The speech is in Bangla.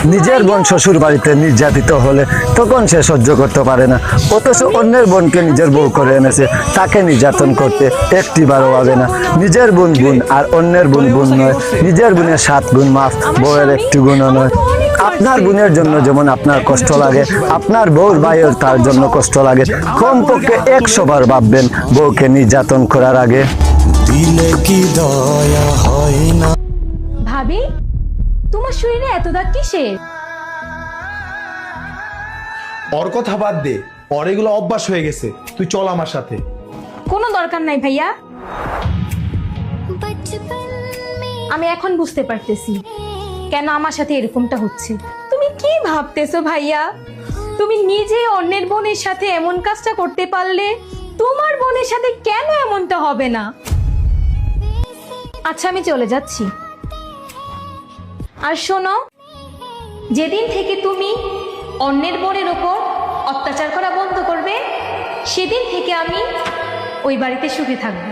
নিজের বোন শ্বশুর বাড়িতে নির্যাতিত হলে তখন সে সহ্য করতে পারে না, অথচ অন্যের বোনকে নিজের বউ করে এনেছে, তাকে নির্যাতন করতে একটিবারও ভাবে না। নিজের বোন বোন আর অন্যের বোন বোন নয়, নিজের বোনের 7 গুণ মাফ, বউয়ের 1টি গুণও নয়। আপনার বোনের জন্য যেমন আপনার কষ্ট লাগে, আপনার বউর ভাইয়ের তার জন্য কষ্ট লাগে। কমপক্ষে 100 বার ভাববেন বউকে নির্যাতন করার আগে। দিলে কি দয়া হয় না? ভাবি, তোমার শরীরে এত দাগ কিসের? ওর কথা বাদ দে, ওর এগুলো অভ্যাস হয়ে গেছে। তুই চল আমার সাথে। কোনো দরকার নাই ভাইয়া, আমি এখন বুঝতে পারতেছি কেন আমার সাথে এরকমটা হচ্ছে। তুমি কি ভাবতেছো ভাইয়া? তুমি নিজে অন্যের বোনের সাথে এমন কাজটা করতে পারলে তোমার বোনের সাথে কেন এমনটা হবে না? আচ্ছা, আমি চলে যাচ্ছি। আর শোনো, যেদিন থেকে তুমি অন্যের বোনের ওপর অত্যাচার করা বন্ধ করবে, সেদিন থেকে আমি ওই বাড়িতে সুখে থাকবো।